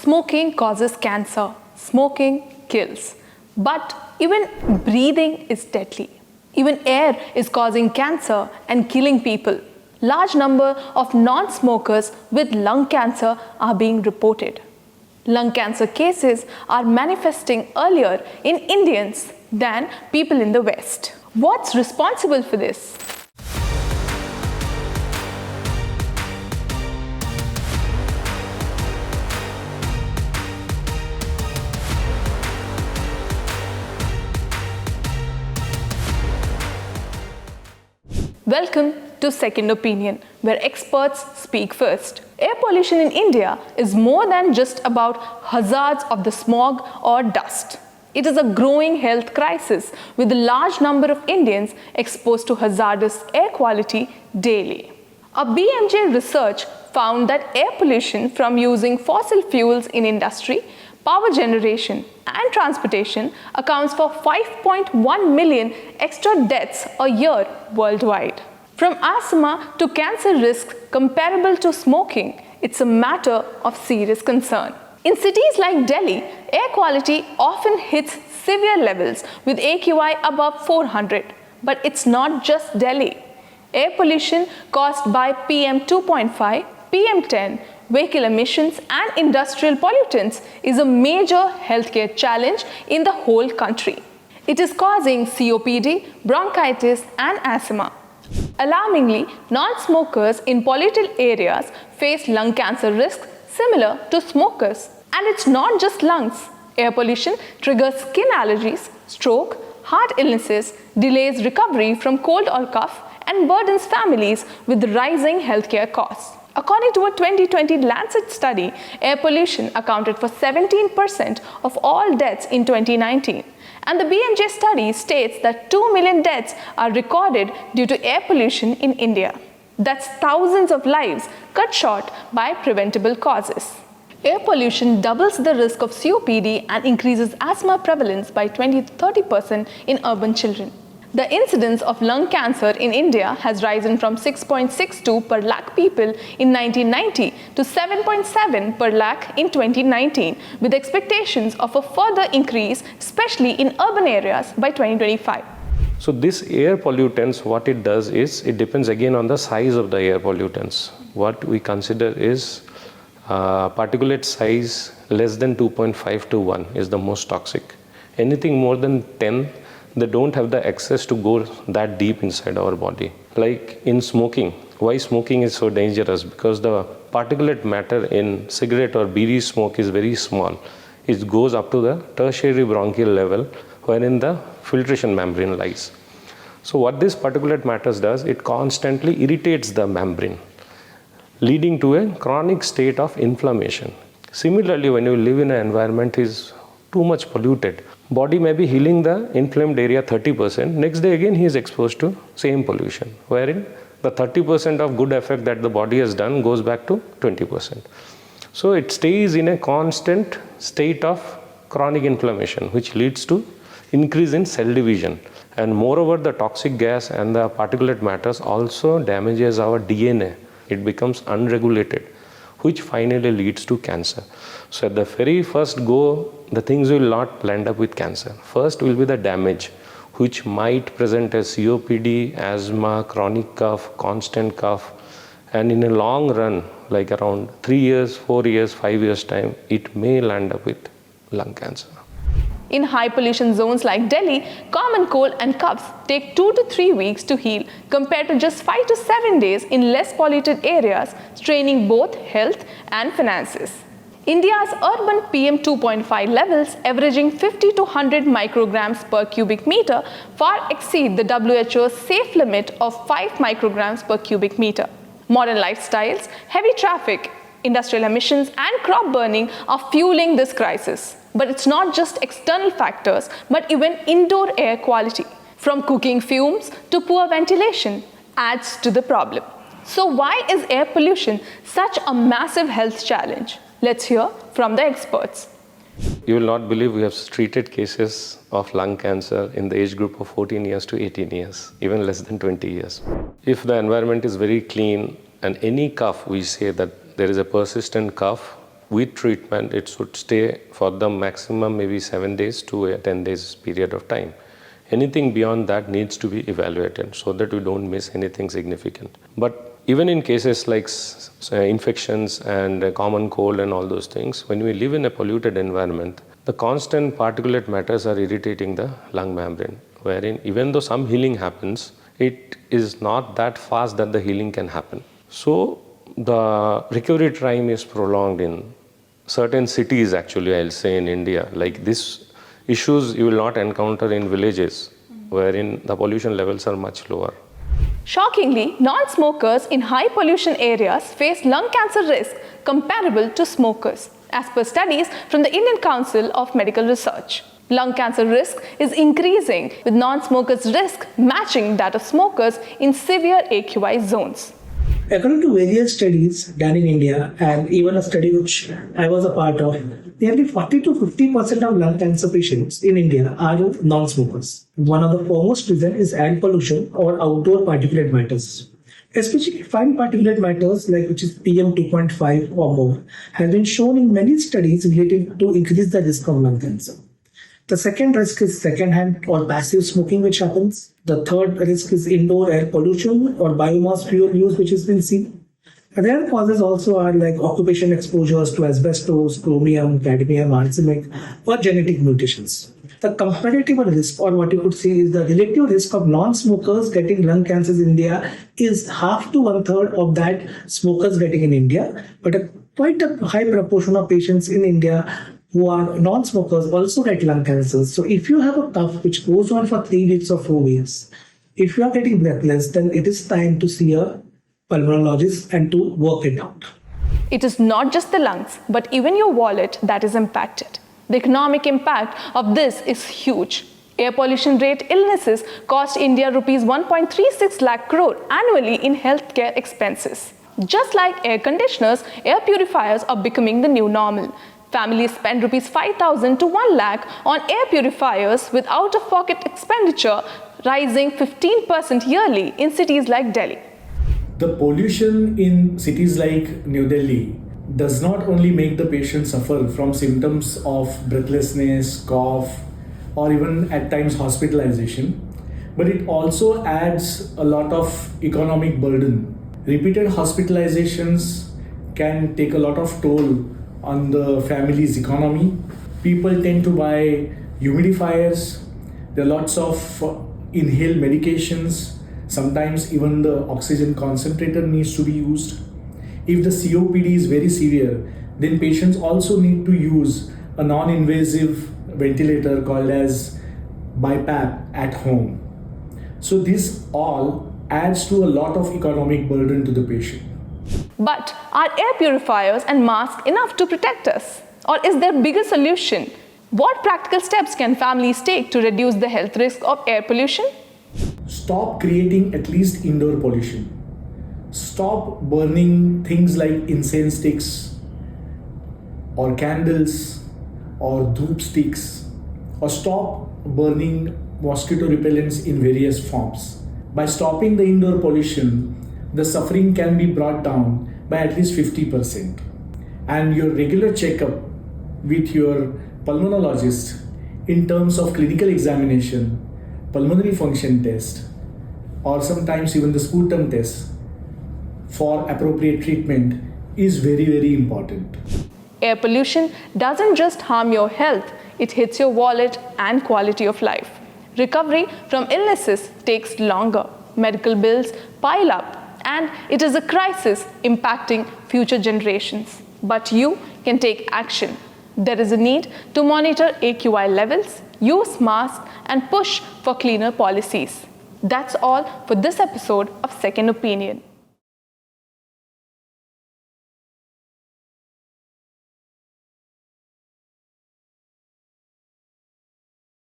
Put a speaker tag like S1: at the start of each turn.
S1: Smoking causes cancer. Smoking kills. But even breathing is deadly. Even air is causing cancer and killing people. Large number of non-smokers with lung cancer are being reported. Lung cancer cases are manifesting earlier in Indians than people in the West. What's responsible for this? Welcome to Second Opinion, where experts speak first. Air pollution in India is more than just about hazards of the smog or dust. It is a growing health crisis with a large number of Indians exposed to hazardous air quality daily. A BMJ research found that air pollution from using fossil fuels in industry, power generation, and transportation accounts for 5.1 million extra deaths a year worldwide. From asthma to cancer risk comparable to smoking, it's a matter of serious concern. In cities like Delhi, air quality often hits severe levels with AQI above 400. But it's not just Delhi. Air pollution caused by PM 2.5, PM 10, vehicle emissions and industrial pollutants is a major healthcare challenge in the whole country. It is causing COPD, bronchitis and asthma. Alarmingly, non-smokers in polluted areas face lung cancer risks similar to smokers. And it's not just lungs. Air pollution triggers skin allergies, stroke, heart illnesses, delays recovery from cold or cough, and burdens families with rising healthcare costs. According to a 2020 Lancet study, air pollution accounted for 17% of all deaths in 2019. And the BMJ study states that 2 million deaths are recorded due to air pollution in India. That's thousands of lives cut short by preventable causes. Air pollution doubles the risk of COPD and increases asthma prevalence by 20 to 30% in urban children. The incidence of lung cancer in India has risen from 6.62 per lakh people in 1990 to 7.7 per lakh in 2019, with expectations of a further increase, especially in urban areas, by 2025.
S2: So this air pollutants, what it does is, it depends again on the size of the air pollutants. What we consider is particulate size less than 2.5 to 1 is the most toxic. Anything more than 10, they don't have the access to go that deep inside our body. Like in smoking, why smoking is so dangerous? Because the particulate matter in cigarette or bidi smoke is very small. It goes up to the tertiary bronchial level, wherein the filtration membrane lies. So what this particulate matter does, it constantly irritates the membrane, leading to a chronic state of inflammation. Similarly, when you live in an environment is too much polluted, body may be healing the inflamed area 30%, next day again he is exposed to same pollution, wherein the 30% of good effect that the body has done goes back to 20%. So it stays in a constant state of chronic inflammation, which leads to increase in cell division. And moreover, the toxic gas and the particulate matters also damages our DNA. It becomes unregulated, which finally leads to cancer. So at the very first go, the things will not land up with cancer. First will be the damage, which might present as COPD, asthma, chronic cough, constant cough, and in a long run, like around 3 years, 4 years, 5 years time, it may land up with lung cancer.
S1: In high pollution zones like Delhi, common cold and coughs take 2 to 3 weeks to heal compared to just 5 to 7 days in less polluted areas, straining both health and finances. India's urban PM 2.5 levels, averaging 50 to 100 micrograms per cubic meter, far exceed the WHO's safe limit of 5 micrograms per cubic meter. Modern lifestyles, heavy traffic, industrial emissions, and crop burning are fueling this crisis. But it's not just external factors, but even indoor air quality, from cooking fumes to poor ventilation, adds to the problem. So why is air pollution such a massive health challenge? Let's hear from the experts.
S2: You will not believe we have treated cases of lung cancer in the age group of 14 years to 18 years, even less than 20 years. If the environment is very clean and any cough, we say that there is a persistent cough, with treatment, it should stay for the maximum maybe 7 days to a 10 days period of time. Anything beyond that needs to be evaluated so that we don't miss anything significant. But even in cases like infections and common cold and all those things, when we live in a polluted environment, the constant particulate matters are irritating the lung membrane, wherein even though some healing happens, it is not that fast that the healing can happen. So the recovery time is prolonged in certain cities, actually, I'll say in India. Like these issues you will not encounter in villages wherein the pollution levels are much lower.
S1: Shockingly, non-smokers in high pollution areas face lung cancer risk comparable to smokers, as per studies from the Indian Council of Medical Research. Lung cancer risk is increasing, with non-smokers' risk matching that of smokers in severe AQI zones.
S3: According to various studies done in India, and even a study which I was a part of, nearly 40 to 50% of lung cancer patients in India are non-smokers. One of the foremost reasons is air pollution or outdoor particulate matters. Especially fine particulate matters, like which is PM 2.5 or more, has been shown in many studies related to increase the risk of lung cancer. The second risk is second-hand or passive smoking, which happens. The third risk is indoor air pollution or biomass fuel use, which has been seen. Rare causes also are like occupation exposures to asbestos, chromium, cadmium, arsenic, or genetic mutations. The comparative risk, or what you could say is the relative risk of non-smokers getting lung cancers in India, is half to one-third of that smokers getting in India. But quite a high proportion of patients in India who are non-smokers also get lung cancers. So if you have a cough which goes on for 3 weeks or 4 weeks, if you are getting breathless, then it is time to see a pulmonologist and to work it out.
S1: It is not just the lungs, but even your wallet that is impacted. The economic impact of this is huge. Air pollution rate illnesses cost India rupees 1.36 lakh crore annually in healthcare expenses. Just like air conditioners, air purifiers are becoming the new normal. Families spend rupees 5,000 to 1 lakh on air purifiers, with out-of-pocket expenditure rising 15% yearly in cities like Delhi.
S4: The pollution in cities like New Delhi does not only make the patient suffer from symptoms of breathlessness, cough, or even at times hospitalization, but it also adds a lot of economic burden. Repeated hospitalizations can take a lot of toll on the family's economy. People tend to buy humidifiers. There are lots of inhaled medications. Sometimes even the oxygen concentrator needs to be used. If the COPD is very severe, then patients also need to use a non-invasive ventilator called as BiPAP at home. So this all adds to a lot of economic burden to the patient.
S1: But are air purifiers and masks enough to protect us? Or is there a bigger solution? What practical steps can families take to reduce the health risk of air pollution?
S4: Stop creating at least indoor pollution. Stop burning things like incense sticks or candles or dhoop sticks, or stop burning mosquito repellents in various forms. By stopping the indoor pollution, the suffering can be brought down by at least 50%. And your regular checkup with your pulmonologist in terms of clinical examination, pulmonary function test, or sometimes even the sputum test for appropriate treatment is very, very important.
S1: Air pollution doesn't just harm your health, it hits your wallet and quality of life. Recovery from illnesses takes longer, medical bills pile up, and it is a crisis impacting future generations. But you can take action. There is a need to monitor AQI levels, use masks, and push for cleaner policies. That's all for this episode of Second Opinion.